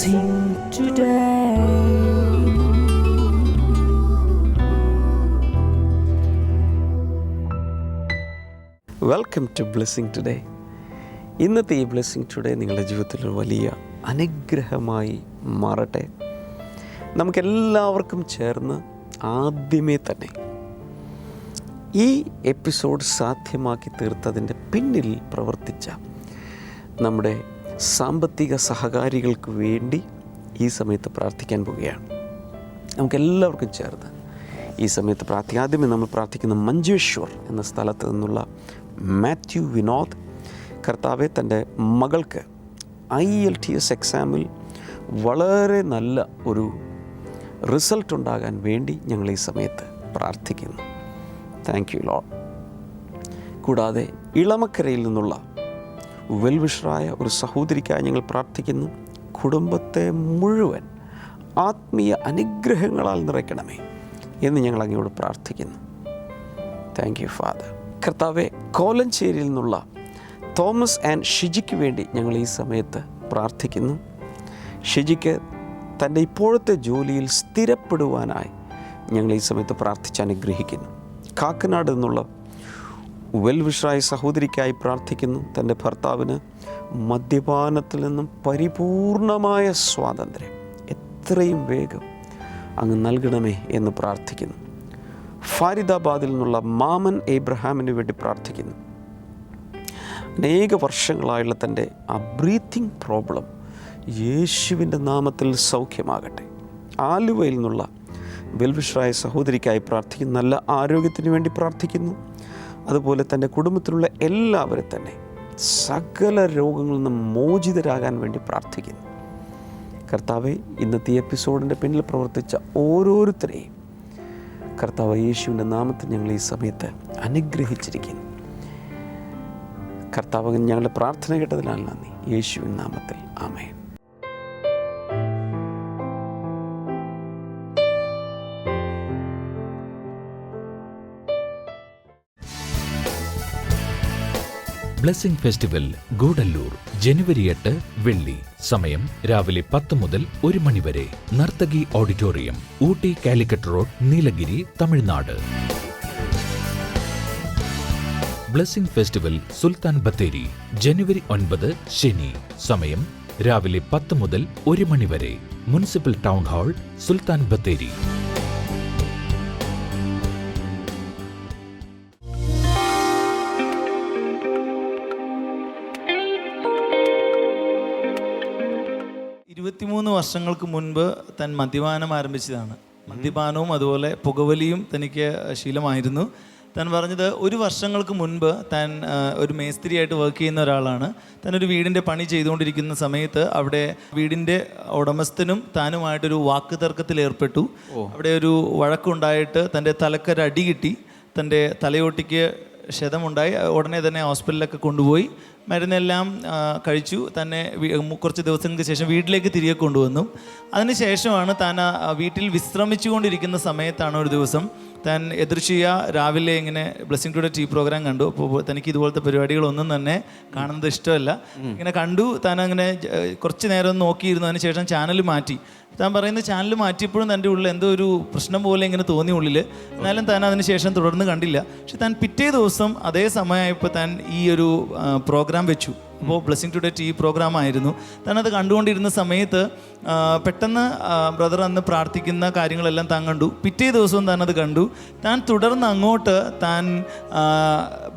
blessing today. Welcome to blessing today. ഇന്നത്തെ ഈ blessing today നിങ്ങളുടെ ജീവിതത്തിലൊരു വലിയ അനുഗ്രഹമായി മാറട്ടെ. നമുക്കെല്ലാവർക്കും ചേർന്ന് ആദ്യമേ തന്നെ ഈ എപ്പിസോഡ് സാധ്യമാക്കി തീർത്തതിൻ്റെ പിന്നിൽ പ്രവർത്തിച്ച നമ്മുടെ സാമ്പത്തിക സഹകാരികൾക്ക് വേണ്ടി ഈ സമയത്ത് പ്രാർത്ഥിക്കാൻ പോവുകയാണ്. നമുക്കെല്ലാവർക്കും ചേർന്ന് ഈ സമയത്ത് പ്രാർത്ഥിക്കാം. ആദ്യമേ നമ്മൾ പ്രാർത്ഥിക്കുന്ന മഞ്ചേശ്വർ എന്ന സ്ഥലത്ത് നിന്നുള്ള മാത്യു വിനോദ്. കർത്താവെ, തൻ്റെ മകൾക്ക് IELTS എക്സാമിൽ വളരെ നല്ല ഒരു റിസൾട്ട് ഉണ്ടാകാൻ വേണ്ടി ഞങ്ങൾ ഈ സമയത്ത് പ്രാർത്ഥിക്കുന്നു. Thank you Lord. കൂടാതെ ഇളമക്കരയിൽ നിന്നുള്ള വെൽവിഷറായ ഒരു സഹോദരിക്കായി ഞങ്ങൾ പ്രാർത്ഥിക്കുന്നു. കുടുംബത്തെ മുഴുവൻ ആത്മീയ അനുഗ്രഹങ്ങളാൽ നിറയ്ക്കണമേ എന്ന് ഞങ്ങൾ അങ്ങയോട് പ്രാർത്ഥിക്കുന്നു. Thank you father. കർത്താവെ, കോലഞ്ചേരിയിൽ നിന്നുള്ള തോമസ് ആൻഡ് ഷിജിക്ക് വേണ്ടി ഞങ്ങൾ ഈ സമയത്ത് പ്രാർത്ഥിക്കുന്നു. ഷിജിക്ക് തൻ്റെ ഇപ്പോഴത്തെ ജോലിയിൽ സ്ഥിരപ്പെടുവാനായി ഞങ്ങൾ ഈ സമയത്ത് പ്രാർത്ഥിച്ച് അനുഗ്രഹിക്കുന്നു. കാക്കനാട് നിന്നുള്ള വെൽവിഷറായ സഹോദരിക്കായി പ്രാർത്ഥിക്കുന്നു. തൻ്റെ ഭർത്താവിന് മദ്യപാനത്തിൽ നിന്നും പരിപൂർണമായ സ്വാതന്ത്ര്യം എത്രയും വേഗം അങ്ങ് നൽകണമേ എന്ന് പ്രാർത്ഥിക്കുന്നു. ഫാരിദാബാദിൽ നിന്നുള്ള മാമൻ എബ്രഹാമിന് വേണ്ടി പ്രാർത്ഥിക്കുന്നു. അനേക വർഷങ്ങളായുള്ള തൻ്റെ ആ ബ്രീത്തിങ് പ്രോബ്ലം യേശുവിൻ്റെ നാമത്തിൽ സൗഖ്യമാകട്ടെ. ആലുവയിൽ നിന്നുള്ള വെൽവിഷറായ സഹോദരിക്കായി പ്രാർത്ഥിക്കുന്നു. നല്ല ആരോഗ്യത്തിന് വേണ്ടി പ്രാർത്ഥിക്കുന്നു. അതുപോലെ തൻ്റെ കുടുംബത്തിലുള്ള എല്ലാവരും തന്നെ സകല രോഗങ്ങളിൽ നിന്നും മോചിതരാകാൻ വേണ്ടി പ്രാർത്ഥിക്കുന്നു. കർത്താവെ, ഇന്നത്തെ എപ്പിസോഡിൻ്റെ പിന്നിൽ പ്രവർത്തിച്ച ഓരോരുത്തരെയും കർത്താവ് യേശുവിൻ്റെ നാമത്തിൽ ഞങ്ങൾ ഈ സമയത്ത് അനുഗ്രഹിച്ചിരിക്കുന്നു. കർത്താവ്, ഞങ്ങളുടെ പ്രാർത്ഥന കേട്ടതിനാൽ നന്ദി. യേശുവിൻ നാമത്തിൽ ആമേൻ. ബ്ലെസ്സിംഗ് ഫെസ്റ്റിവൽ ഗൂഡല്ലൂർ ജനുവരി 8 വെള്ളി. സമയം രാവിലെ 10 മുതൽ 1 മണി വരെ. Narthaki auditorium, Ooty Calicut road, Nilgiri, Tamil Nadu. Blessing festival Sultan Bathery ജനുവരി 9 ശനി. സമയം രാവിലെ 10 മുതൽ 1 മണി വരെ. Municipal town hall, Sultan Bathery. വർഷങ്ങൾക്ക് മുൻപ് താൻ മദ്യപാനം ആരംഭിച്ചതാണ്. മദ്യപാനവും അതുപോലെ പുകവലിയും തനിക്ക് ശീലമായിരുന്നു. താൻ പറഞ്ഞത് 1 വർഷങ്ങൾക്ക് മുൻപ് താൻ ഒരു മേസ്ത്രിയായിട്ട് വർക്ക് ചെയ്യുന്ന ഒരാളാണ്. താൻ ഒരു വീടിൻ്റെ പണി ചെയ്തുകൊണ്ടിരിക്കുന്ന സമയത്ത് അവിടെ വീടിൻ്റെ ഉടമസ്ഥനും താനുമായിട്ടൊരു വാക്ക് തർക്കത്തിൽ ഏർപ്പെട്ടു. അവിടെ ഒരു വഴക്കുണ്ടായിട്ട് തൻ്റെ തലക്കൊരു അടി കിട്ടി. തൻ്റെ തലയോട്ടിക്ക് ക്ഷതമുണ്ടായി. ഉടനെ തന്നെ ഹോസ്പിറ്റലിലൊക്കെ കൊണ്ടുപോയി മരുന്നെല്ലാം കഴിച്ചു. തന്നെ കുറച്ച് ദിവസങ്ങൾക്ക് ശേഷം വീട്ടിലേക്ക് തിരികെ കൊണ്ടുവന്നു. അതിനുശേഷമാണ് താൻ വീട്ടിൽ വിശ്രമിച്ചു കൊണ്ടിരിക്കുന്ന സമയത്താണ് ഒരു ദിവസം താൻ എതിർച്ചയ രാവിലെ ഇങ്ങനെ ബ്ലെസ്സിംഗ് ടുഡേ TV പ്രോഗ്രാം കണ്ടു. അപ്പോൾ തനിക്ക് ഇതുപോലത്തെ പരിപാടികളൊന്നും തന്നെ കാണുന്നത് ഇഷ്ടമല്ല. ഇങ്ങനെ കണ്ടു. താൻ അങ്ങനെ കുറച്ച് നേരം നോക്കിയിരുന്നു. അതിന് ശേഷം ചാനൽ മാറ്റി. താൻ പറയുന്നത് ചാനൽ മാറ്റിയപ്പോഴും തൻ്റെ ഉള്ളിൽ എന്തോ ഒരു പ്രശ്നം പോലെ ഇങ്ങനെ തോന്നി ഉള്ളിൽ. എന്നാലും താൻ അതിന് ശേഷം തുടർന്ന് കണ്ടില്ല. പക്ഷെ താൻ പിറ്റേ ദിവസം അതേ സമയമായപ്പോൾ താൻ ഈ ഒരു പ്രോഗ്രാം വെച്ചു. അപ്പോൾ ബ്ലെസ്സിംഗ് ടുഡേ TV പ്രോഗ്രാം ആയിരുന്നു. താനത് കണ്ടുകൊണ്ടിരുന്ന സമയത്ത് പെട്ടെന്ന് ബ്രദർ അന്ന് പ്രാർത്ഥിക്കുന്ന കാര്യങ്ങളെല്ലാം താൻ കണ്ടു. പിറ്റേ ദിവസവും താൻ അത് കണ്ടു. താൻ തുടർന്ന് അങ്ങോട്ട് താൻ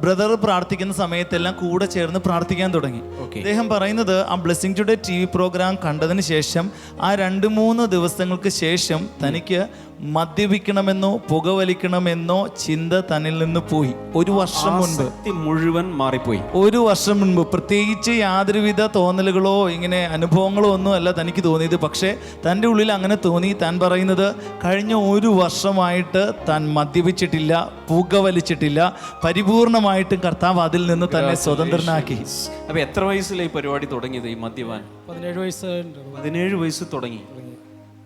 ബ്രദർ പ്രാർത്ഥിക്കുന്ന സമയത്തെല്ലാം കൂടെ ചേർന്ന് പ്രാർത്ഥിക്കാൻ തുടങ്ങി. അദ്ദേഹം പറയുന്നത് ആ ബ്ലെസ്സിംഗ് ടുഡേ TV പ്രോഗ്രാം കണ്ടതിന് ശേഷം ആ 2-3 ദിവസങ്ങൾക്ക് ശേഷം തനിക്ക് മദ്യപിക്കണമെന്നോ പുകവലിക്കണമെന്നോ ചിന്ത തന്നിൽ നിന്ന് പോയി. 1 വർഷം മുൻപ് മുഴുവൻ മാറിപ്പോയി. 1 വർഷം മുൻപ് പ്രത്യേകിച്ച് യാതൊരുവിധ തോന്നലുകളോ ഇങ്ങനെ അനുഭവങ്ങളോ ഒന്നും അല്ല തനിക്ക് തോന്നിയത്. പക്ഷേ തൻ്റെ ഉള്ളിൽ അങ്ങനെ തോന്നി. താൻ പറയുന്നത് കഴിഞ്ഞ 1 വർഷമായിട്ട് താൻ മദ്യപിച്ചിട്ടില്ല, പുകവലിച്ചിട്ടില്ല. പരിപൂർണമായിട്ടും കർത്താവ് അതിൽ നിന്ന് തന്നെ സ്വതന്ത്രനാക്കി. അപ്പോൾ എത്ര വയസ്സിൽ ഈ പരിപാടി തുടങ്ങിയത്? ഈ മദ്യപാനം 17 വയസ്സ് തുടങ്ങി.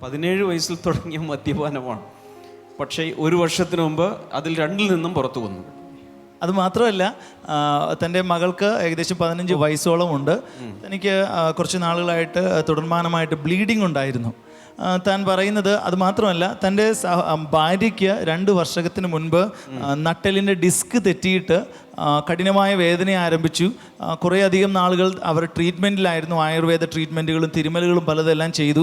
17 വയസ്സിൽ തുടങ്ങിയ മദ്യപാനമാണ്. പക്ഷേ 1 വർഷത്തിന് മുമ്പ് അതിൽ 2ൽ നിന്നും പുറത്തു വന്നു. അത് മാത്രമല്ല തൻ്റെ മകൾക്ക് ഏകദേശം 15 വയസ്സോളം ഉണ്ട്. തനിക്ക് കുറച്ച് നാളുകളായിട്ട് തുടർമാനമായിട്ട് ബ്ലീഡിംഗ് ഉണ്ടായിരുന്നു. താൻ പറയുന്നത് അത് മാത്രമല്ല, തൻ്റെ ഭാര്യയ്ക്ക് 2 വർഷത്തിന് മുൻപ് നട്ടെല്ലിൻ്റെ ഡിസ്ക് തെറ്റിയിട്ട് കഠിനമായ വേദന ആരംഭിച്ചു. കുറേയധികം നാളുകൾ അവർ ട്രീറ്റ്മെൻറ്റിലായിരുന്നു. ആയുർവേദ ട്രീറ്റ്മെൻറ്റുകളും തിരുമലുകളും പലതെല്ലാം ചെയ്തു.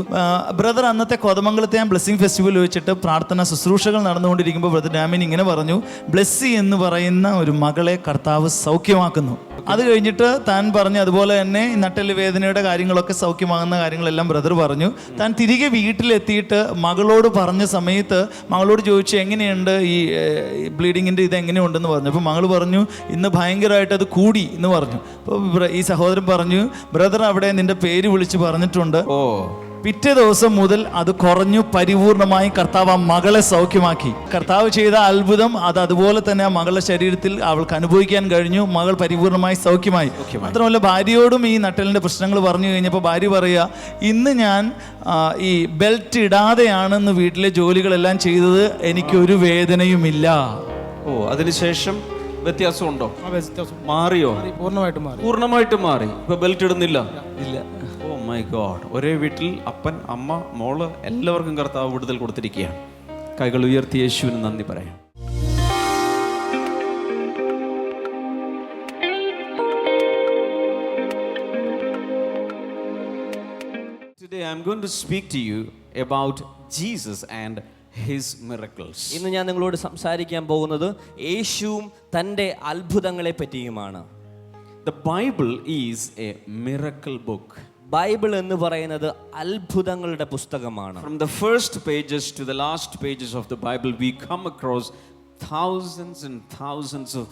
ബ്രദർ അന്നത്തെ കോതമംഗലത്തെ ബ്ലെസ്സിങ് ഫെസ്റ്റിവൽ വെച്ചിട്ട് പ്രാർത്ഥന ശുശ്രൂഷകൾ നടന്നുകൊണ്ടിരിക്കുമ്പോൾ ബ്രദർ ഡാമിൻ ഇങ്ങനെ പറഞ്ഞു, ബ്ലെസ്സി എന്ന് പറയുന്ന ഒരു മകളെ കർത്താവ് സൗഖ്യമാക്കുന്നു. അത് കഴിഞ്ഞിട്ട് താൻ പറഞ്ഞു, അതുപോലെ തന്നെ നട്ടെല്ല് വേദനയുടെ കാര്യങ്ങളൊക്കെ സൗഖ്യമാകുന്ന കാര്യങ്ങളെല്ലാം ബ്രദർ പറഞ്ഞു. താൻ തിരികെ വീട്ടിലെത്തിയിട്ട് മകളോട് പറഞ്ഞ സമയത്ത് മകളോട് ചോദിച്ചു, എങ്ങനെയുണ്ട് ഈ ബ്ലീഡിങ്ങിൻ്റെ ഇത് എങ്ങനെയുണ്ടെന്ന് പറഞ്ഞു. അപ്പോൾ മകൾ പറഞ്ഞു, ഇന്ന് ഭയങ്കരമായിട്ട് അത് കൂടി എന്ന് പറഞ്ഞു. അപ്പോൾ ഈ സഹോദരൻ പറഞ്ഞു, ബ്രദർ അവിടെ നിന്റെ പേര് വിളിച്ച് പറഞ്ഞിട്ടുണ്ട്. പിറ്റേ ദിവസം മുതൽ അത് കുറഞ്ഞു. പരിപൂർണമായി കർത്താവ് ആ മകളെ സൗഖ്യമാക്കി. കർത്താവ് ചെയ്ത അത്ഭുതം അത് അതുപോലെ തന്നെ ആ മകളുടെ ശരീരത്തിൽ അവൾക്ക് അനുഭവിക്കാൻ കഴിഞ്ഞു. മകൾ പരിപൂർണമായി സൗഖ്യമായി. മാത്രമല്ല ഭാര്യയോടും ഈ നട്ടലിൻ്റെ പ്രശ്നങ്ങൾ പറഞ്ഞു കഴിഞ്ഞപ്പോൾ ഭാര്യ പറയുക, ഇന്ന് ഞാൻ ഈ ബെൽറ്റ് ഇടാതെയാണെന്ന് വീട്ടിലെ ജോലികളെല്ലാം ചെയ്തത്, എനിക്കൊരു വേദനയുമില്ല. അതിനുശേഷം വ്യത്യാസമുണ്ടോ? മാറിയോ? പൂർണ്ണമായിട്ട് മാറി. ഇപ്പൊ ബെൽറ്റ് ഇടുന്നില്ല? ഇല്ല. Oh my God. ഒരേ വീട്ടിൽ അപ്പൻ, അമ്മ, മോള് എല്ലാവർക്കും കർത്താവ് വിടുതൽ കൊടുത്തിരിക്കുകയാണ്. കൈകൾ ഉയർത്തി യേശുവിന് നന്ദി പറയാം. Today I am going to speak to you about Jesus and his miracles. ഇന്ന് ഞാൻ നിങ്ങളോട് സംസാരിക്കാൻ പോകുന്നത് യേശുവും തൻ്റെ അത്ഭുതങ്ങളെ പറ്റിയുമാണ്. The Bible is a miracle book. Bible എന്ന് പറയുന്നത് അത്ഭുതങ്ങളുടെ പുസ്തകമാണ്. From the first pages to the last pages of the Bible, we come across thousands and thousands of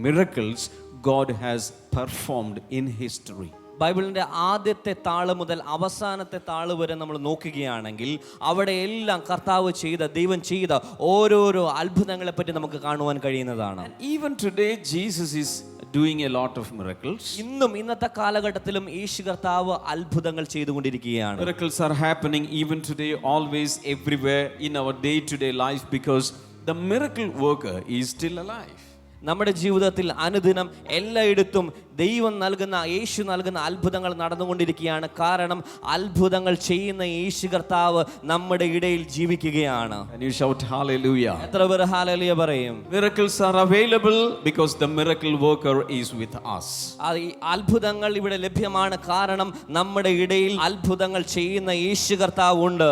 miracles God has performed in history. ബൈബിളിൻ്റെ ആദ്യത്തെ താള് മുതൽ അവസാനത്തെ താള് വരെ നമ്മൾ നോക്കുകയാണെങ്കിൽ അവിടെ എല്ലാം കർത്താവ് ചെയ്ത, ദൈവം ചെയ്ത ഓരോരോ അത്ഭുതങ്ങളെ പറ്റി നമുക്ക് കാണുവാൻ കഴിയുന്നതാണ്. Even today Jesus is doing a lot of miracles. ഇന്നും ഇന്നത്തെ കാലഘട്ടത്തിലും യേശു കർത്താവ് അത്ഭുതങ്ങൾ ചെയ്തുകൊണ്ടിരിക്കുകയാണ്. Miracles are happening even today, always, everywhere in our day-to-day life, because the miracle worker is still alive. നമ്മുടെ ജീവിതത്തിൽ അനുദിനം എല്ലായിടത്തും ദൈവം നൽകുന്ന, യേശു നൽകുന്ന അത്ഭുതങ്ങൾ നടന്നുകൊണ്ടിരിക്കുകയാണ്. കാരണം അത്ഭുതങ്ങൾ ചെയ്യുന്ന യേശു കർത്താവ് നമ്മുടെ ഇടയിൽ ജീവിക്കുകയാണ്. And you shout hallelujah. എത്ര പേർ ഹല്ലേലൂയ പറയും? Miracles are available because the miracle worker is with us. അത്ഭുതങ്ങൾ ഇവിടെ ലഭ്യമാണ് കാരണം നമ്മുടെ ഇടയിൽ അത്ഭുതങ്ങൾ ചെയ്യുന്ന യേശു കർത്താവ് ഉണ്ട്.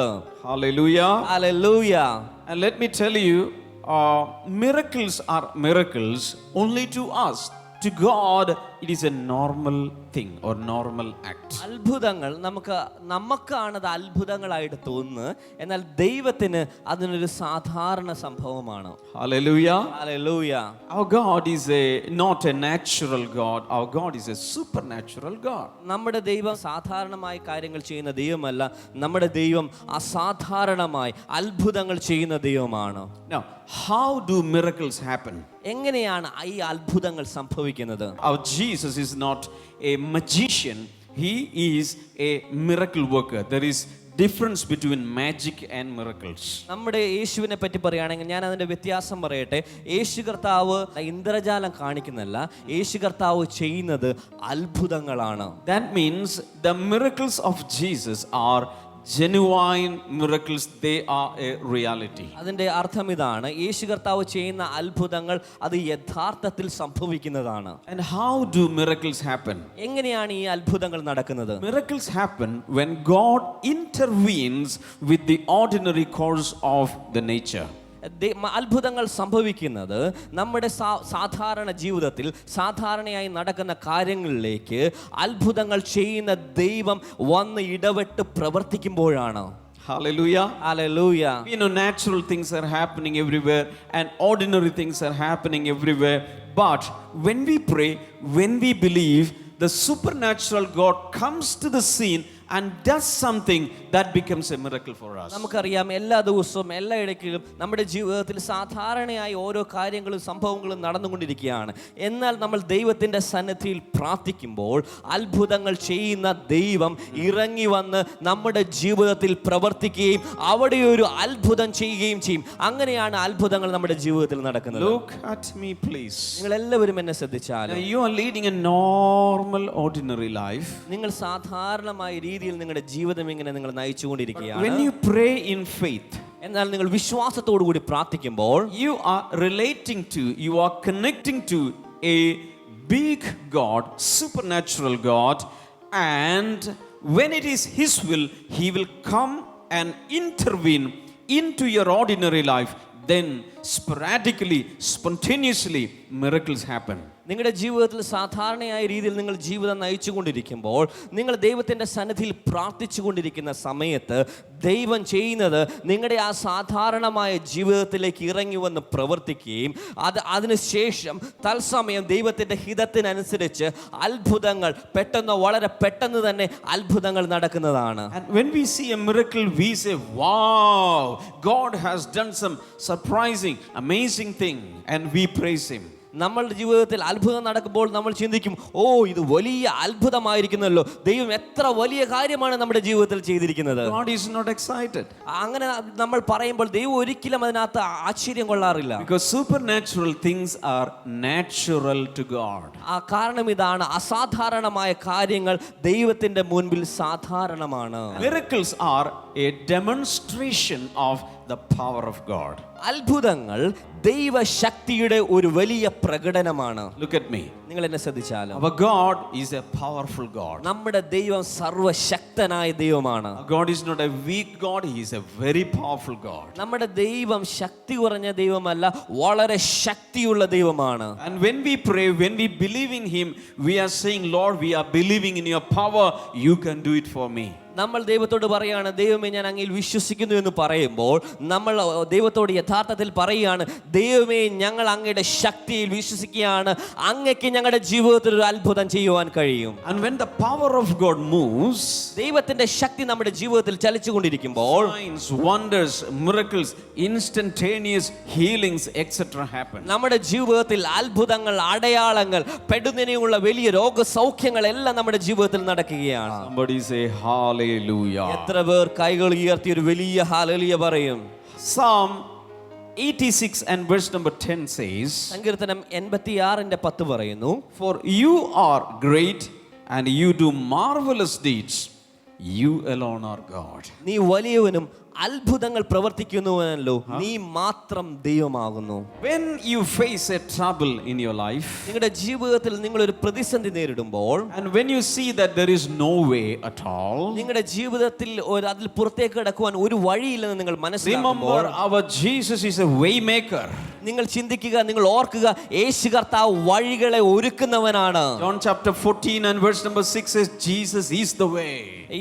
Hallelujah. Hallelujah. And let me tell you, miracles are miracles only to us. To God, it is a normal thing or normal act. അത്ഭുതങ്ങൾ നമുക്കാണത് അത്ഭുതങ്ങളായിട്ട് തോന്നുന്നത്, എന്നാൽ ദൈവത്തിന് അതിനൊരു സാധാരണ സംഭവമാണ്. Hallelujah. Hallelujah. Our God is not a natural God. Our God is a supernatural God. നമ്മുടെ ദൈവം സാധാരണമായി കാര്യങ്ങൾ ചെയ്യുന്ന ദൈവമല്ല. നമ്മുടെ ദൈവം അസാധാരണമായി അത്ഭുതങ്ങൾ ചെയ്യുന്ന ദൈവമാണ്. Now, how do miracles happen? എങ്ങനെയാണ് ഈ അത്ഭുതങ്ങൾ സംഭവിക്കുന്നത്? Our Jesus is not a magician. He is a miracle worker. There is difference between magic and miracles. നമ്മുടെ യേശുവിനെ പറ്റി പറയുകയാണെങ്കിൽ ഞാൻ അതിന്റെ വ്യത്യാസം പറയട്ടെ. യേശു കർത്താവ് ഇന്ദ്രജാലം കാണിക്കുന്നല്ല, യേശു കർത്താവ് ചെയ്യുന്നത് അത്ഭുതങ്ങളാണ്. That means the miracles of Jesus are genuine miracles. They are a reality. അതിന്റെ അർത്ഥം ഇതാണ്, യേശു കർത്താവ് ചെയ്യുന്ന അത്ഭുതങ്ങൾ അത് യഥാർത്ഥത്തിൽ സംഭവിക്കുന്നതാണ്. And how do miracles happen? എങ്ങനെയാണ് ഈ അത്ഭുതങ്ങൾ നടക്കുന്നത്? Miracles happen when God intervenes with the ordinary course of the nature. അത്ഭുതങ്ങൾ സംഭവിക്കുന്നത് നമ്മുടെ സാധാരണ ജീവിതത്തിൽ സാധാരണയായി നടക്കുന്ന കാര്യങ്ങളിലേക്ക് അത്ഭുതങ്ങൾ ചെയ്യുന്ന ദൈവം വന്ന് ഇടപെട്ട് പ്രവർത്തിക്കുമ്പോഴാണ്. Hallelujah. Hallelujah. You know, natural things are happening everywhere and ordinary things are happening everywhere. But when we pray, when we believe, the supernatural God comes to the scene and does something that becomes a miracle for us. നമുക്കറിയാം എല്ലാ ദിവസവും എല്ലാ ഇടയ്ക്കിലും നമ്മുടെ ജീവിതത്തിൽ സാധാരണയായി ഓരോ കാര്യങ്ങളും സംഭവങ്ങളും നടന്നുകൊണ്ടിരിക്കുകയാണ്. എന്നാൽ നമ്മൾ ദൈവത്തിൻ്റെ സന്നിധിയിൽ പ്രാർത്ഥിക്കുമ്പോൾ അത്ഭുതങ്ങൾ ചെയ്യുന്ന ദൈവം ഇറങ്ങി വന്ന് നമ്മുടെ ജീവിതത്തിൽ പ്രവർത്തിക്കുകയും അവിടെ ഒരു അത്ഭുതം ചെയ്യുകയും ചെയ്യും. അങ്ങനെയാണ് അത്ഭുതങ്ങൾ നമ്മുടെ ജീവിതത്തിൽ നടക്കുന്നത്. Look at me, please. നിങ്ങൾ എല്ലാവരും എന്നെ ശ്രദ്ധിച്ചാൽ, You are leading a normal, ordinary life. നിങ്ങൾ സാധാരണമായ രീതിയിൽ നിങ്ങളുടെ ജീവിതം ഇങ്ങനെ നിങ്ങൾ നയിച്ചുകൊണ്ടിരിക്കുകയാണ്. When you pray in faith, എന്നാൽ നിങ്ങൾ വിശ്വാസത്തോടു കൂടി പ്രാർത്ഥിക്കുമ്പോൾ you are you are connecting to a big God, supernatural God, and when it is His will, He will come and intervene into your ordinary life. Then sporadically, spontaneously, miracles happen. നിങ്ങളുടെ ജീവിതത്തിൽ സാധാരണയായ രീതിയിൽ നിങ്ങൾ ജീവിതം നയിച്ചുകൊണ്ടിരിക്കുമ്പോൾ, നിങ്ങൾ ദൈവത്തിൻ്റെ സന്നിധിയിൽ പ്രാർത്ഥിച്ചു കൊണ്ടിരിക്കുന്ന സമയത്ത് ദൈവം ചെയ്യുന്നത് നിങ്ങളുടെ ആ സാധാരണമായ ജീവിതത്തിലേക്ക് ഇറങ്ങി വന്ന് പ്രവർത്തിക്കുകയും അതിനുശേഷം തത്സമയം ദൈവത്തിൻ്റെ ഹിതത്തിനനുസരിച്ച് അത്ഭുതങ്ങൾ വളരെ പെട്ടെന്ന് തന്നെ അത്ഭുതങ്ങൾ നടക്കുന്നതാണ്. And when we see a miracle, we say, wow, God has done some surprising, amazing thing, and we praise Him. നമ്മളുടെ ജീവിതത്തിൽ അത്ഭുതം നടക്കുമ്പോൾ നമ്മൾ ചിന്തിക്കും, ഓ ഇത് വലിയ അത്ഭുതമായിരിക്കുന്നല്ലോ, ദൈവം എത്ര വലിയ കാര്യമാണ് നമ്മുടെ ജീവിതത്തിൽ ചെയ്തിരിക്കുന്നത്. God is not excited. അങ്ങനെ നമ്മൾ പറയുമ്പോൾ ദൈവം ഒരിക്കലും അതിനകത്ത് ആശ്ചര്യം കൊള്ളാറില്ല. Because supernatural things are natural to God. ആ കാരണം ഇതാണ്, അസാധാരണമായ കാര്യങ്ങൾ ദൈവത്തിന്റെ മുൻപിൽ സാധാരണമാണ്. Miracles are a demonstration of the power of God. അത്ഭുതങ്ങൾ ദൈവശക്തിയുടെ ഒരു വലിയ പ്രകടനമാണ്. Look at me. നിങ്ങൾ എന്നെ ശ്രദ്ധിച്ചാലും, Our God is a powerful God. നമ്മുടെ ദൈവം സർവശക്തനായ ദൈവമാണ്. Our God is not a weak God, He is a very powerful God. നമ്മുടെ ദൈവം ശക്തി കുറഞ്ഞ ദൈവമല്ല, വളരെ ശക്തിയുള്ള ദൈവമാണ്. And when we pray, when we believe in Him, we are saying, Lord, we are believing in your power, you can do it for me. നമ്മൾ ദൈവത്തോട് പറയാണ്, ദൈവമേ ഞാൻ അങ്ങയിൽ വിശ്വസിക്കുന്നു എന്ന് പറയുമ്പോൾ നമ്മൾ ദൈവത്തോട് യഥാർത്ഥത്തിൽ പറയുകയാണ്, ദൈവമേ ഞങ്ങൾ അങ്ങയുടെ ശക്തിയിൽ വിശ്വസിക്കുകയാണ്, അങ്ങയ്ക്ക് ഞങ്ങളുടെ ജീവിതത്തിൽ ഒരു അത്ഭുതം ചെയ്യുവാൻ കഴിയും. And when the power of God moves, ദൈവത്തിന്റെ ശക്തി നമ്മുടെ ജീവിതത്തിൽ ചലിച്ചുകൊണ്ടിരിക്കുമ്പോൾ signs, wonders, miracles, instantaneous healings, etc. happen. നമ്മുടെ ജീവിതത്തിൽ അത്ഭുതങ്ങൾ, അടയാളങ്ങൾ, പെടുന്നതിനുള്ള വലിയ രോഗസൗഖ്യങ്ങൾ എല്ലാം നമ്മുടെ ജീവിതത്തിൽ നടക്കുകയാണ്. Somebody say hallelujah. എത്ര പേർ കൈകൾ ഉയർത്തി ഒരു വലിയ ഹല്ലേലൂയ പറയും? Psalm 86 and verse number 10 says, സങ്കീർത്തനം 86:10 പറയുന്നു, for you are great and you do marvelous deeds, you alone are God. നീ വലിയവനും അത്ഭുതങ്ങൾ പ്രവർത്തിക്കുന്നുവല്ലോ, നീ മാത്രം ദൈവമാകുന്നു. When you face a trouble in your life, നിങ്ങളുടെ ജീവിതത്തിൽ നിങ്ങൾ ഒരു പ്രതിസന്ധി നേരിടുമ്പോൾ, and when you see that there is no way at all, നിങ്ങളുടെ ജീവിതത്തിൽ അതിൽ പുറത്തേക്ക് കടക്കുവാൻ ഒരു വഴിയില്ലെന്ന് നിങ്ങൾ മനസ്സിലാക്കുമ്പോൾ, remember our Jesus is a way maker. നിങ്ങൾ ചിന്തിക്കുക, നിങ്ങൾ ഓർക്കുക, യേശു കർത്താവ് വഴികളെ ഒരുക്കുന്നവനാണ്. John chapter 14 and verse number 6 says Jesus is the way.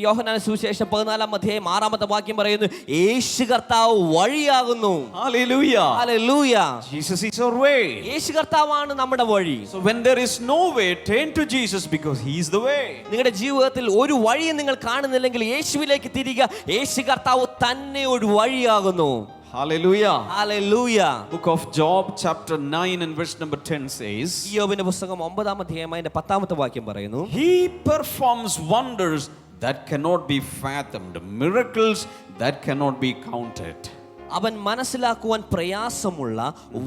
യോഹന്നാന്റെ സുവിശേഷം 14:6 വാക്യം പറയുന്നു, യേശു കർത്താവ് വഴിയാകുന്നു. Hallelujah. Hallelujah. Jesus is our way. യേശു കർത്താവാണ് നമ്മുടെ വഴി. So when there is no way, turn to Jesus because He is the way. നിങ്ങളുടെ ജീവിതത്തിൽ ഒരു വഴിയും നിങ്ങൾ കാണുന്നില്ലെങ്കിൽ യേശുവിലേക്ക് തിരിയുക, യേശു കർത്താവ് തന്നെ ഒരു വഴിയാകുന്നു. Hallelujah. Hallelujah. Book of Job chapter 9 and verse number 10 says, യോബിന്റെ പുസ്തകം 9:10 വാക്യം പറയുന്നു, He performs wonders that cannot be fathomed, miracles that cannot be counted. അവൻ മനസ്സിലാക്കുവാൻ പ്രയാസമുള്ള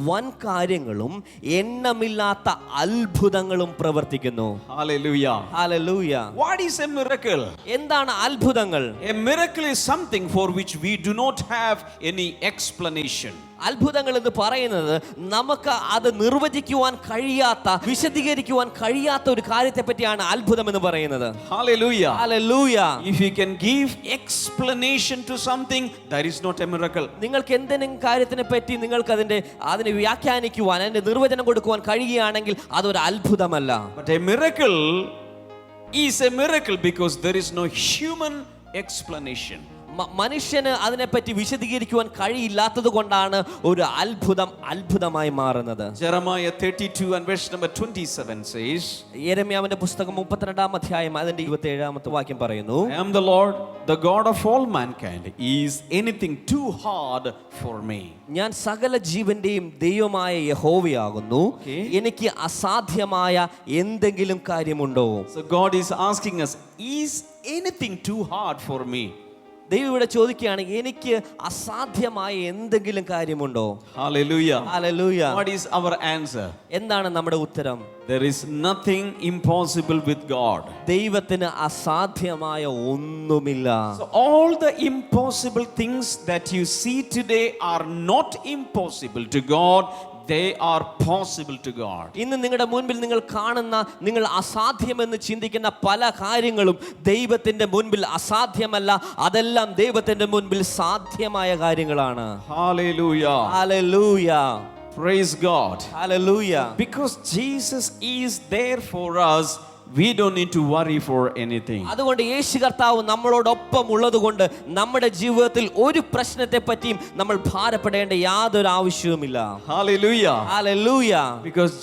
വൻ കാര്യങ്ങളും എണ്ണമില്ലാത്ത അത്ഭുതങ്ങളും പ്രവർത്തിക്കുന്നു. Hallelujah. Hallelujah. What is a miracle? എന്താണ് അത്ഭുതങ്ങൾ? A miracle is something for which we do not have any explanation. അത്ഭുതങ്ങൾ എന്ന് പറയുന്നത് നമുക്ക് അത് നിർവചിക്കുവാൻ കഴിയാത്ത, വിശദീകരിക്കുവാൻ കഴിയാത്ത ഒരു കാര്യത്തെ പറ്റിയാണ് അത്ഭുതം എന്ന് പറയുന്നത്. Hallelujah. Hallelujah. If you can give explanation to something, that is not a miracle. നിങ്ങൾക്ക് എന്തെങ്കിലും കാര്യത്തിനെ പറ്റി നിങ്ങൾക്ക് അതിനെ വ്യാഖ്യാനിക്കുവാൻ, അതിന്റെ നിർവചനം കൊടുക്കുവാൻ കഴിയുകയാണെങ്കിൽ അതൊരു അത്ഭുതമല്ല. But a miracle is a miracle because there is no human explanation. മനുഷ്യന് അതിനെപ്പറ്റി വിശദീകരിക്കുവാൻ കഴിയില്ലാത്തത് കൊണ്ടാണ് ഒരു അത്ഭുതമായി മാറുന്നത്. Jeremiah 32 and verse number 27 says, യെരമ്യാവിന്റെ പുസ്തകം 32-ാം അധ്യായം അതിന്റെ 27-ാമത്തെ വാക്യം പറയുന്നു, I am the Lord, the God of all mankind. Is anything too hard for me? ഞാൻ സകല ജീവന്റെയും ദൈവമായ യഹോവയാകുന്നു, എനിക്ക് അസാധ്യമായ എന്തെങ്കിലും കാര്യമുണ്ടോ? So God is asking us, is anything too hard for me? ദൈവം ഇവിടെ ചോദിക്കുകയാണ്, എനിക്ക് അസാധ്യമായ എന്തെങ്കിലും കാര്യമുണ്ടോ? Hallelujah. Hallelujah. What is our answer? എന്താണ് നമ്മുടെ ഉത്തരം? There is nothing impossible with God. ദൈവത്തിന് അസാധ്യമായ ഒന്നുമില്ല. So all the impossible things that you see today are not impossible to God. They are possible to God. ഇന്ന് നിങ്ങളുടെ മുൻപിൽ നിങ്ങൾ കാണുന്ന, നിങ്ങൾ അസാധ്യമെന്ന് ചിന്തിക്കുന്ന പല കാര്യങ്ങളും ദൈവത്തിന്റെ മുൻപിൽ അസാധ്യമല്ല. അതെല്ലാം ദൈവത്തിന്റെ മുൻപിൽ സാധ്യമായ കാര്യങ്ങളാണ്. Hallelujah. Hallelujah. Praise God. Hallelujah. Because Jesus is there for us, we don't need to worry for anything. അതുകൊണ്ട് യേശു കർത്താവ് നമ്മളോടൊപ്പം ഉള്ളതുകൊണ്ട് നമ്മുടെ ജീവിതത്തിൽ ഒരു പ്രശ്നത്തെ പറ്റിയും നമ്മൾ ഭാരപ്പെടേണ്ട യാതൊരു ആവശ്യവുമില്ല. Hallelujah. Hallelujah. Because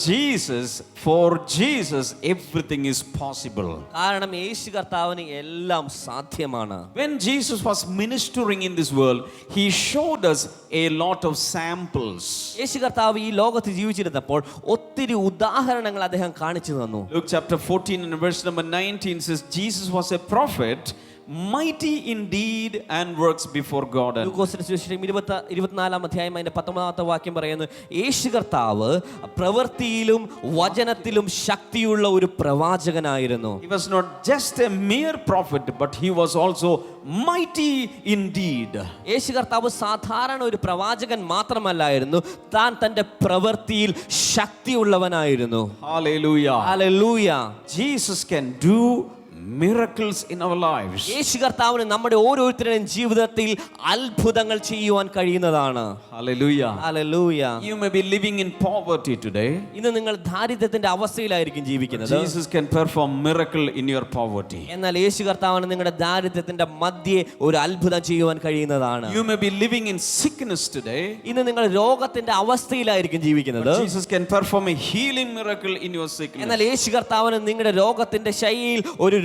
for Jesus everything is possible. കാരണം യേശു കർത്താവിന് എല്ലാം സാധ്യമാണ്. When Jesus was ministering in this world, he showed us a lot of samples. യേശു കർത്താവ് ഈ ലോകത്ത് ജീവിച്ചിരുന്നപ്പോൾ ഒത്തിരി ഉദാഹരണങ്ങൾ അദ്ദേഹം കാണിച്ചു തന്നു. Luke chapter 14 and verse number 19 says, Jesus was a prophet, mighty in deed and works before God. ലൂക്കോസിന്റെ സുവിശേഷം 24-ാം അധ്യായം അതിന്റെ 19-ാമത്തെ വാക്യം പറയുന്നു, യേശു കർത്താവ് പ്രവൃത്തിയിലും വചനത്തിലും ശക്തിയുള്ള ഒരു പ്രവാചകനായിരുന്നു. He was not just a mere prophet, but he was also mighty in deed. യേശു കർത്താവ് സാധാരണ ഒരു പ്രവാചകൻ മാത്രമല്ലായിരുന്നു, താൻ തന്റെ പ്രവൃത്തിയിൽ ശക്തിയുള്ളവനായിരുന്നു. Hallelujah. Hallelujah. Jesus can do miracles in our lives. യേശു കർത്താവിന് നമ്മുടെ ഓരോരുത്തരുടെയും ജീവിതത്തിൽ അത്ഭുതങ്ങൾ ചെയ്യുവാൻ കഴിയുന്നതാണ്. Hallelujah. Hallelujah. You may be living in poverty today. ഇന്ന് നിങ്ങൾ ദാരിദ്ര്യത്തിന്റെ അവസ്ഥയിലായിരിക്കും ജീവിക്കുന്നത്. Jesus can perform miracle in your poverty. എന്നാൽ യേശു കർത്താവിന് നിങ്ങളുടെ ദാരിദ്ര്യത്തിന്റെ മധ്യേ ഒരു അത്ഭുതം ചെയ്യുവാൻ കഴിയുന്നതാണ്. You may be living in sickness today. ഇന്ന് നിങ്ങൾ രോഗത്തിന്റെ അവസ്ഥയിലായിരിക്കും ജീവിക്കുന്നത്. Jesus can perform a healing miracle in your sickness. എന്നാൽ യേശു കർത്താവിന് നിങ്ങളുടെ രോഗത്തിന്റെ ശൈലിയിൽ ഒരു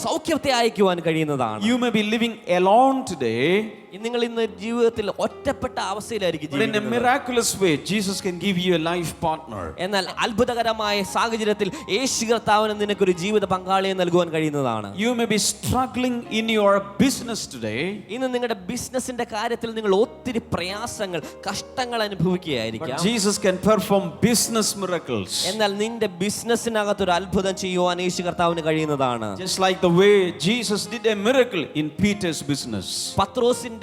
സൗഖ്യത്തെ അയക്കുവാൻ കഴിയുന്നതാണ്. You may be living alone today. നിങ്ങൾ ഇന്ന് ജീവിതത്തിൽ ഒറ്റപ്പെട്ട അവസ്ഥയിലായിരിക്കും But in a miraculous way, Jesus can give you a life partner. എന്നാൽ അത്ഭുതകരമായ സാഹചര്യത്തിൽ യേശു കർത്താവിന് നിനക്കൊരു ജീവിത പങ്കാളിയെ നൽകുവാൻ കഴിയുന്നതാണ്. You may be struggling in your business today. ഇന്ന് നിങ്ങളുടെ ബിസിനസിന്റെ കാര്യത്തിൽ നിങ്ങൾ ഒത്തിരി പ്രയാസങ്ങൾ, കഷ്ടങ്ങൾ അനുഭവിക്കുകയായിരിക്കാം. But Jesus can perform business miracles. എന്നാൽ നിന്റെ ബിസിനസ്സിനകത്ത് ഒരു അത്ഭുതം ചെയ്യുവാൻ യേശു കർത്താവിന് കഴിയുന്നതാണ്. Just like the way Jesus did a miracle in Peter's business. പത്രോസിന്റെ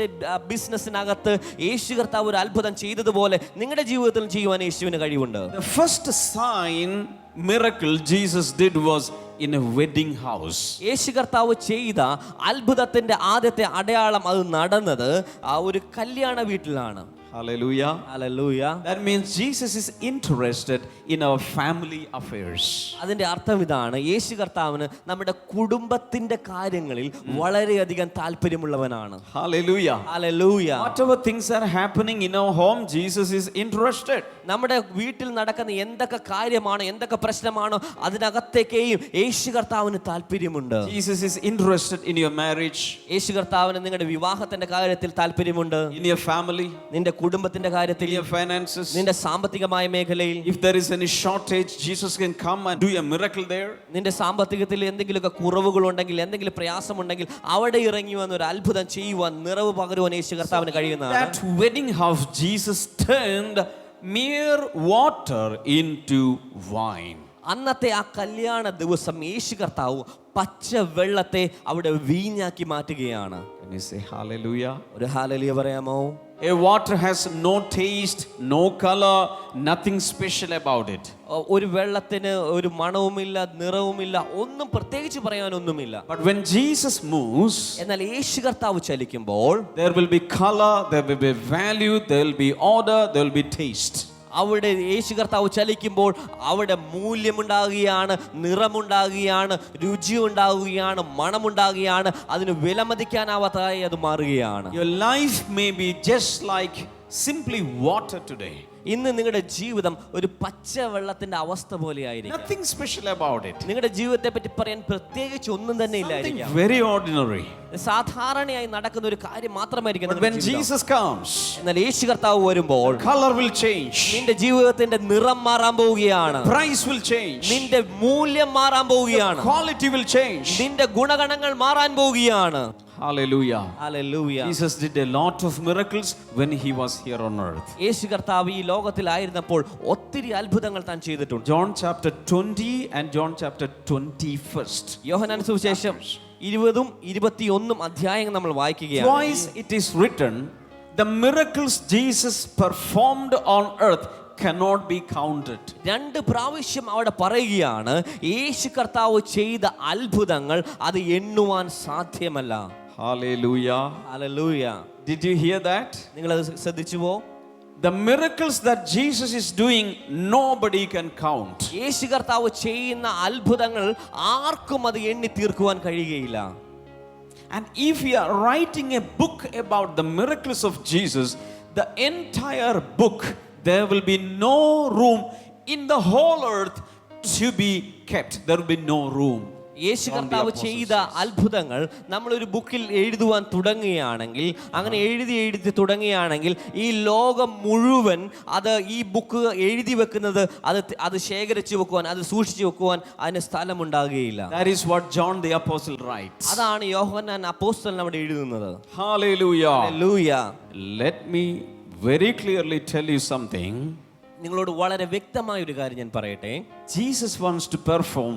ബിസിനസ്സിനകത്ത് യേശു കർത്താവ് ഒരു അത്ഭുതം ചെയ്തതുപോലെ നിങ്ങളുടെ ജീവിതത്തിൽ ചെയ്യുവാൻ യേശുവിന് കഴിവുണ്ട്. The first sign miracle Jesus did was in a wedding house. യേശു കർത്താവ് ചെയ്ത അത്ഭുതത്തിന്റെ ആദ്യത്തെ അടയാളം അത് നടന്നത് ആ ഒരു കല്യാണ വീട്ടിലാണ്. Hallelujah. Hallelujah. That means Jesus is interested in our family affairs. അതിന്റെ അർത്ഥം ഇതാണ്, യേശു കർത്താവിന് നമ്മുടെ കുടുംബത്തിന്റെ കാര്യങ്ങളിൽ വളരെയധികം താല്പര്യമുള്ളവനാണ്. Hallelujah. Hallelujah. Whatever things are happening in our home, Jesus is interested. നമ്മുടെ വീട്ടിൽ നടക്കുന്ന എന്തൊക്കെ കാര്യമാണോ, എന്തൊക്കെ പ്രശ്നമാണോ അതിനകത്തേക്കെയും യേശു കർത്താവിന് താല്പര്യമുണ്ട്. Jesus is interested in your marriage. യേശു കർത്താവിന് നിങ്ങളുടെ വിവാഹത്തിന്റെ കാര്യത്തിൽ താല്പര്യമുണ്ട്. In your family. നിന്റെ കുടുംബത്തിന്റെ കാര്യത്തിൽ, In your finances. നിന്റെ സാമ്പത്തികമായ മേഖലയിൽ. If there is any shortage, Jesus can come and do a miracle there. നിന്റെ സാമ്പത്തികത്തിൽ എന്തെങ്കിലുമൊക്കെ കുറവുകളുണ്ടെങ്കിൽ, എന്തെങ്കിലും പ്രയാസമുണ്ടെങ്കിൽ അവിടെ ഇറങ്ങി വന്ന് ഒരു അത്ഭുതം ചെയ്യുവാൻ, നിറവ് പകരുവാൻ യേശു കർത്താവിന് കഴിയുന്നതാണ്. That wedding house, Jesus turned mere water into wine. അന്നത്തെ ആ കല്യാണ ദിവസം യേശു കർത്താവ് പച്ച വെള്ളത്തെ അവിടെ വീഞ്ഞാക്കി മാറ്റുകയാണ്. Can you say hallelujah? ഒരു ഹല്ലേലൂയ പറയാമോ? A water has no taste, no color, nothing special about it. ഒരു വെള്ളത്തിന് ഒരു മണവുമില്ല, നിറവുമില്ല, ഒന്നും പ്രത്യേകിച്ച് പറയാനൊന്നുമില്ല. But when Jesus moves, എന്നാൽ യേശു കർത്താവ് ചലിക്കുമ്പോൾ there will be color, there will be value, there will be order, there will be taste. അവിടെ യേശു കർത്താവ് ചലിക്കുമ്പോൾ അവിടെ മൂല്യമുണ്ടാകുകയാണ്, നിറമുണ്ടാകുകയാണ്, രുചി ഉണ്ടാകുകയാണ്, മണമുണ്ടാകുകയാണ്. അതിന് വിലമതിക്കാനാവാത്തതായി അത് മാറുകയാണ്. Your life may be just like simply water today. ഇന്ന് നിങ്ങളുടെ ജീവിതം ഒരു പച്ച വെള്ളത്തിന്റെ അവസ്ഥ പോലെയായിരിക്കും. Nothing special about it. നിങ്ങളുടെ ജീവിതത്തെ പറ്റി പറയാൻ പ്രത്യേകിച്ച് ഒന്നും തന്നെ ഇല്ലായിരിക്കാം. Very ordinary. സാധാരണയായി നടക്കുന്ന ഒരു കാര്യം മാത്രമായിരിക്കും. But when Jesus comes, എന്നാൽ യേശു കർത്താവ് വരുമ്പോൾ color will change. നിന്റെ ജീവിതത്തിന്റെ നിറം മാറാൻ പോവുകയാണ്. Price will change. നിന്റെ മൂല്യം മാറാൻ പോവുകയാണ്. Quality will change. നിന്റെ ഗുണഗണങ്ങൾ മാറാൻ പോവുകയാണ്. Hallelujah. Hallelujah. Jesus did a lot of miracles when he was here on earth. യേശു കർത്താവ് ഈ ലോകത്തിലായിരുന്നപ്പോൾ ഒത്തിരി അത്ഭുതങ്ങൾ താൻ ചെയ്തിട്ടുണ്ട്. John chapter 20 and John chapter 21. യോഹന്നാൻ സുവിശേഷം 20ഉം 21ഉം അധ്യായങ്ങൾ നമ്മൾ വായിക്കുകയാണ്. Twice it is written, the miracles Jesus performed on earth cannot be counted. 2 പ്രാവശ്യം അവിടെ പറയുകയാണ്, യേശു കർത്താവ് ചെയ്ത അത്ഭുതങ്ങൾ അത് എണ്ണുവാൻ സാധ്യമല്ല. Hallelujah. Hallelujah. Did you hear that? നിങ്ങൾ അത് ശ്രദ്ധിച്ചുവോ? The miracles that Jesus is doing, nobody can count. യേശു കർത്താവ് ചെയ്യുന്ന അത്ഭുതങ്ങൾ ആർക്കും അത് എണ്ണി തീർക്കുവാൻ കഴിയുകയില്ല. And if we are writing a book about the miracles of Jesus, the entire book, there will be no room in the whole earth to be kept. There will be no room. യേശു കർത്താവ് ചെയ്ത അത്ഭുതങ്ങൾ നമ്മളൊരു ബുക്കിൽ എഴുതുവാൻ തുടങ്ങുകയാണെങ്കിൽ, അങ്ങനെ എഴുതി തുടങ്ങുകയാണെങ്കിൽ ഈ ലോകം മുഴുവൻ അത് ഈ ബുക്ക് എഴുതി വെക്കുന്നത്, അത് ശേഖരിച്ചു വെക്കുവാൻ, അത് സൂക്ഷിച്ചു വെക്കുവാൻ അതിന് സ്ഥലമുണ്ടാകുകയില്ല. That is what John the Apostle writes. അതാണ് യോഹന്നാൻ അപ്പോസ്തലൻ അവിടെ എഴുതുന്നത്. Hallelujah. Hallelujah. Let me very clearly tell you something. നിങ്ങളോട് വളരെ വ്യക്തമായ ഒരു കാര്യം ഞാൻ പറയട്ടെ. Jesus wants to perform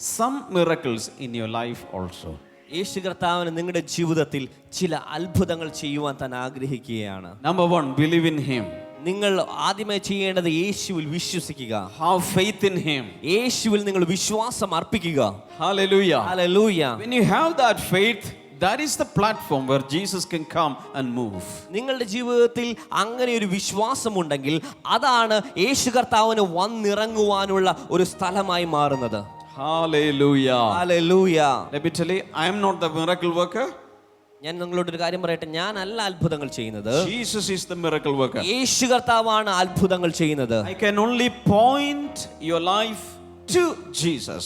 some miracles in your life also. യേശു കർത്താവിന് നിങ്ങളുടെ ജീവിതത്തിൽ ചില അത്ഭുതങ്ങൾ ചെയ്യുവാൻ താൻ ആഗ്രഹിക്കുകയാണ്. Number 1, believe in him. നിങ്ങൾ ആദ്യമായി ചെയ്യേണ്ടത് യേശുവിൽ വിശ്വസിക്കുക. Have faith in him. യേശുവിൽ നിങ്ങൾ വിശ്വാസം അർപ്പിക്കുക. Hallelujah. Hallelujah. When you have that faith, that is the platform where Jesus can come and move. നിങ്ങളുടെ ജീവിതത്തിൽ അങ്ങനെ ഒരു വിശ്വാസമുണ്ടെങ്കിൽ അതാണ് യേശു കർത്താവിന് വന്നിറങ്ങുവാനുള്ള ഒരു സ്ഥലമായി മാറുന്നത്. Hallelujah. Hallelujah. Let me tell you, I am not the miracle worker. ഞാൻ നിങ്ങളോട് ഒരു കാര്യം പറയട്ടെ, ഞാനല്ല അത്ഭുതങ്ങൾ ചെയ്യുന്നത്. Jesus is the miracle worker. യേശു കർത്താവാണ് അത്ഭുതങ്ങൾ ചെയ്യുന്നത്. I can only point your life to Jesus.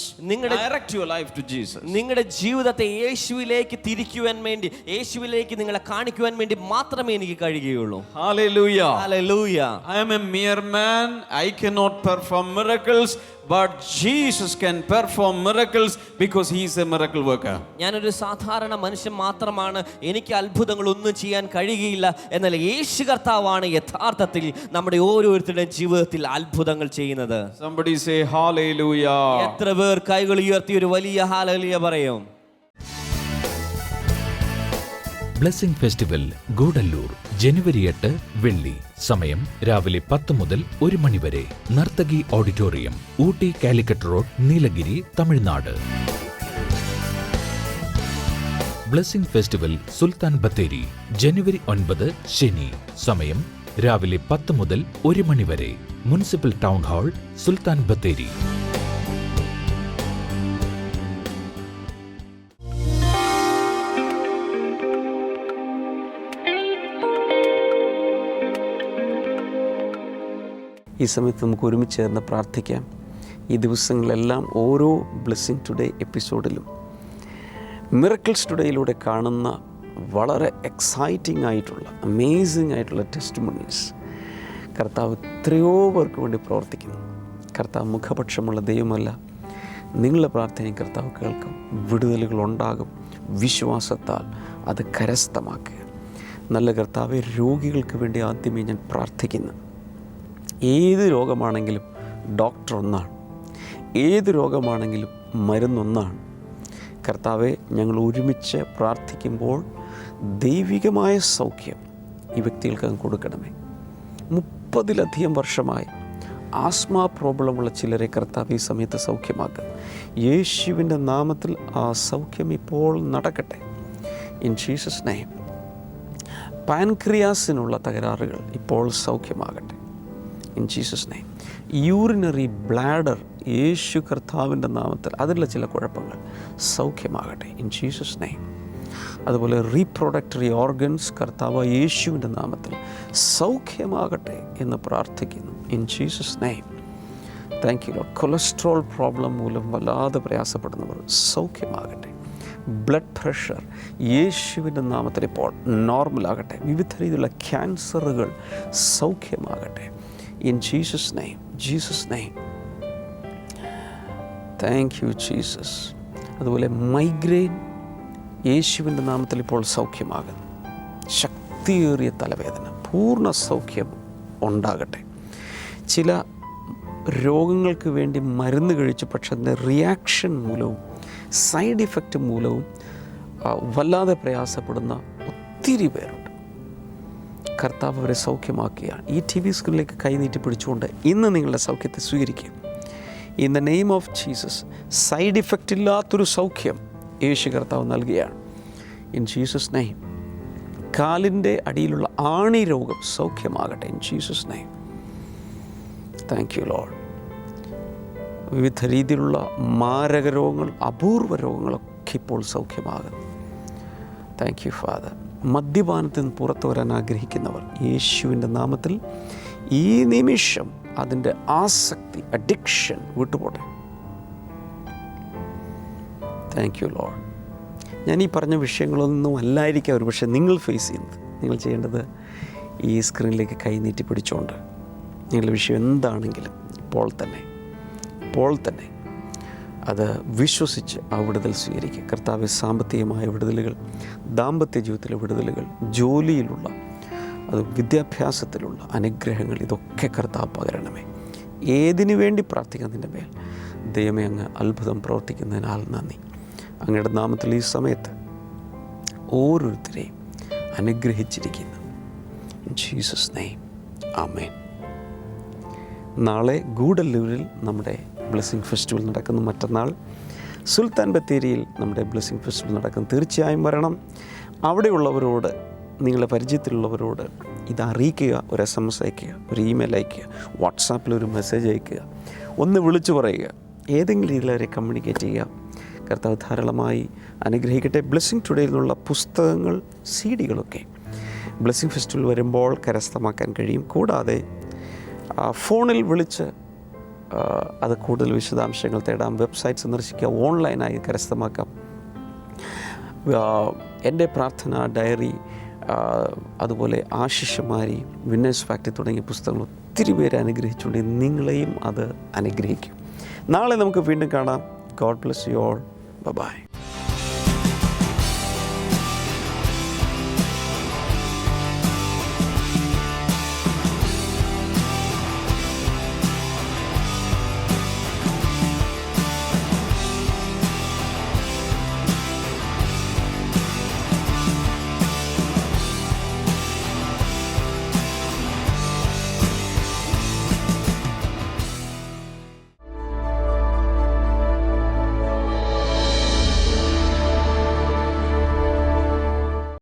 Direct your life to Jesus. നിങ്ങളുടെ ജീവിതത്തെ യേശുവിലേക്ക് തിരിക്കുവാൻ വേണ്ടി, യേശുവിലേക്ക് നിങ്ങളെ കാണിക്കുവാൻ വേണ്ടി മാത്രമേ എനിക്ക് കഴിയുകയുള്ളൂ. Hallelujah. Hallelujah. I am a mere man. I cannot perform miracles, but Jesus can perform miracles because he is a miracle worker. ഞാനൊരു സാധാരണ മനുഷ്യൻ മാത്രമാണ്, എനിക്ക് അത്ഭുതങ്ങളൊന്നും ചെയ്യാൻ കഴിയുകയില്ല. എന്നാൽ യേശു കർത്താവാണ് യഥാർത്ഥത്തിൽ നമ്മുടെ ഓരോരുത്തരുടെയും ജീവിതത്തിൽ അത്ഭുതങ്ങൾ ചെയ്യുന്നത്. Somebody say hallelujah. എത്ര പേർ കൈകൾ ഉയർത്തി ഒരു വലിയ ഹല്ലേലൂയ പറയും? ബ്ലെസ്സിംഗ് ഫെസ്റ്റിവൽ ഗൂഡല്ലൂർ ജനുവരി 8 വെള്ളി. സമയം രാവിലെ 10 മുതൽ 1 മണി വരെ. Narthaki auditorium, Ooty Calicut road, Nilgiri, Tamil Nadu. Blessing festival Sultan Bathery ജനുവരി 9 ശനി. സമയം രാവിലെ 10 മുതൽ 1 മണി വരെ. Municipal town hall, Sultan Bathery. ഈ സമയത്ത് നമുക്ക് ഒരുമിച്ച് ചേർന്ന് പ്രാർത്ഥിക്കാം. ഈ ദിവസങ്ങളിലെല്ലാം ഓരോ ബ്ലെസ്സിങ് ടുഡേ എപ്പിസോഡിലും മിറക്കിൾസ് ടുഡേയിലൂടെ കാണുന്ന വളരെ എക്സൈറ്റിംഗ് ആയിട്ടുള്ള, അമേസിംഗ് ആയിട്ടുള്ള ടെസ്റ്റിമോണീസ് കർത്താവ് എത്രയോ പേർക്ക് വേണ്ടി പ്രവർത്തിക്കുന്നു. കർത്താവ് മുഖപക്ഷമുള്ള ദൈവമല്ല. നിങ്ങളുടെ പ്രാർത്ഥനയും കർത്താവ് കേൾക്കും. വിടുതലുകളുണ്ടാകും. വിശ്വാസത്താൽ അത് കരസ്ഥമാക്കുക. നല്ല കർത്താവെ, രോഗികൾക്ക് വേണ്ടി ആദ്യമേ ഞാൻ പ്രാർത്ഥിക്കുന്നു. ഏത് രോഗമാണെങ്കിലും ഡോക്ടർ ഒന്നാണ്. ഏത് രോഗമാണെങ്കിലും മരുന്നൊന്നാണ്. കർത്താവെ, ഞങ്ങൾ ഒരുമിച്ച് പ്രാർത്ഥിക്കുമ്പോൾ ദൈവികമായ സൗഖ്യം ഈ വ്യക്തികൾക്ക് അങ്ങ് കൊടുക്കണമേ. 30-ലധികം വർഷമായി ആസ്മ പ്രോബ്ലമുള്ള ചിലരെ കർത്താവ് ഈ സമയത്ത് സൗഖ്യമാക്കുക. യേശുവിൻ്റെ നാമത്തിൽ ആ സൗഖ്യം ഇപ്പോൾ നടക്കട്ടെ. In Jesus name. പാൻക്രിയാസിനുള്ള തകരാറുകൾ ഇപ്പോൾ സൗഖ്യമാകട്ടെ. In Jesus name. Urinary bladder യേശു കർത്താവിൻ്റെ നാമത്തിൽ അതിലുള്ള ചില കുഴപ്പങ്ങൾ സൗഖ്യമാകട്ടെ ഇൻ ജീസസ് നെയിം. അതുപോലെ റീപ്രൊഡക്ടറി ഓർഗൻസ് കർത്താവ് യേശുവിൻ്റെ നാമത്തിൽ സൗഖ്യമാകട്ടെ എന്ന് പ്രാർത്ഥിക്കുന്നു in Jesus name. Thank you Lord. Cholesterol problem മൂലം വല്ലാതെ പ്രയാസപ്പെടുന്നവർ സൗഖ്യമാകട്ടെ. ബ്ലഡ് പ്രഷർ യേശുവിൻ്റെ നാമത്തിൽ ഇപ്പോൾ നോർമലാകട്ടെ. വിവിധ രീതിയിലുള്ള ക്യാൻസറുകൾ സൗഖ്യമാകട്ടെ in Jesus name. Jesus name. Thank you Jesus. അതുപോലെ മൈഗ്രെയിൻ യേശുവിൻ്റെ നാമത്തിൽ ഇപ്പോൾ സൗഖ്യമാകുന്നു. ശക്തിയേറിയ തലവേദന പൂർണ്ണ സൗഖ്യം ഉണ്ടാകട്ടെ. ചില രോഗങ്ങൾക്ക് വേണ്ടി മരുന്ന് കഴിച്ചു, പക്ഷെ അതിൻ്റെ റിയാക്ഷൻ മൂലവും സൈഡ് ഇഫക്റ്റ് മൂലവും വല്ലാതെ പ്രയാസപ്പെടുന്ന ഒത്തിരി പേരുണ്ട്. കർത്താവ് അവരെ സൗഖ്യമാക്കുകയാണ്. ഈ TV സ്ക്രീനിലേക്ക് കൈനീട്ടി പിടിച്ചുകൊണ്ട് ഇന്ന് നിങ്ങളുടെ സൗഖ്യത്തെ സ്വീകരിക്കുക. In the name of Jesus. Side effect ഇല്ലാത്തൊരു സൗഖ്യം യേശു കർത്താവ് നൽകുകയാണ് ഇൻ ജീസസ് നെയിം. കാലിൻ്റെ അടിയിലുള്ള ആണി രോഗം സൗഖ്യമാകട്ടെ in Jesus name. Thank you lord. വിവിധ രീതിയിലുള്ള മാരക രോഗങ്ങൾ, അപൂർവ രോഗങ്ങളൊക്കെ ഇപ്പോൾ സൗഖ്യമാകുന്നു. Thank you father. മദ്യപാനത്തിൽ നിന്ന് പുറത്തു വരാൻ ആഗ്രഹിക്കുന്നവർ യേശുവിൻ്റെ നാമത്തിൽ ഈ നിമിഷം അതിൻ്റെ ആസക്തി, അഡിക്ഷൻ വിട്ടുപോട്ടെ. Thank you lord. ഞാൻ ഈ പറഞ്ഞ വിഷയങ്ങളൊന്നും അല്ലായിരിക്കാം ഒരു പക്ഷേ നിങ്ങൾ ഫേസ് ചെയ്യുന്നത്. നിങ്ങൾ ചെയ്യേണ്ടത് ഈ സ്ക്രീനിലേക്ക് കൈനീട്ടി പിടിച്ചുകൊണ്ട് നിങ്ങളുടെ വിഷയം എന്താണെങ്കിലും ഇപ്പോൾ തന്നെ അത് വിശ്വസിച്ച് ആ വിടുതൽ സ്വീകരിക്കുക. കർത്താവ് സാമ്പത്തികമായ വിടുതലുകൾ, ദാമ്പത്യ ജീവിതത്തിലെ വിടുതലുകൾ, ജോലിയിലുള്ള, അത് വിദ്യാഭ്യാസത്തിലുള്ള അനുഗ്രഹങ്ങൾ, ഇതൊക്കെ കർത്താവ് പകരണമേ. ഏതിനു വേണ്ടി പ്രാർത്ഥിക്കുന്നതിൻ്റെ മേൽ ദൈവമേ അങ്ങ് അത്ഭുതം പ്രവർത്തിക്കുന്നതിനാൽ നന്ദി. അങ്ങയുടെ നാമത്തിൽ ഈ സമയത്ത് ഓരോരുത്തരെയും അനുഗ്രഹിച്ചിരിക്കുന്നു ഇൻ ജീസസ് നെയിം. ആമേൻ. നാളെ ഗൂഡല്ലൂരിൽ നമ്മുടെ ബ്ലെസ്സിങ് ഫെസ്റ്റിവൽ നടക്കുന്നു. മറ്റന്നാൾ സുൽത്താൻ ബത്തേരിയിൽ നമ്മുടെ ബ്ലെസ്സിങ് ഫെസ്റ്റിവൽ നടക്കുന്നു. തീർച്ചയായും വരണം. അവിടെയുള്ളവരോട്, നിങ്ങളുടെ പരിചയത്തിലുള്ളവരോട് ഇത് അറിയിക്കുക. ഒരു SMS അയയ്ക്കുക, ഒരു ഇമെയിൽ അയയ്ക്കുക, വാട്സാപ്പിലൊരു മെസ്സേജ് അയയ്ക്കുക, ഒന്ന് വിളിച്ചു പറയുക. ഏതെങ്കിലും രീതിയിൽ അവരെ കമ്മ്യൂണിക്കേറ്റ് ചെയ്യുക. കർത്താവ് ധാരാളമായി അനുഗ്രഹിക്കട്ടെ. ബ്ലെസ്സിങ് ടുഡേയിൽ നിന്നുള്ള പുസ്തകങ്ങൾ, CD-കളൊക്കെ ബ്ലെസ്സിങ് ഫെസ്റ്റിവൽ വരുമ്പോൾ കരസ്ഥമാക്കാൻ കഴിയും. കൂടാതെ ഫോണിൽ വിളിച്ച് അത് കൂടുതൽ വിശദാംശങ്ങൾ തേടാം. വെബ്സൈറ്റ് സന്ദർശിക്കുക, ഓൺലൈനായി കരസ്ഥമാക്കാം. എൻ്റെ പ്രാർത്ഥന ഡയറി, അതുപോലെ ആശിഷമാരി, വിന്നേഴ്സ് ഫാക്ടറി തുടങ്ങിയ പുസ്തകങ്ങൾ ഒത്തിരി പേരെ അനുഗ്രഹിച്ചുകൊണ്ട് നിങ്ങളെയും അത് അനുഗ്രഹിക്കും. നാളെ നമുക്ക് വീണ്ടും കാണാം. God bless you all. By.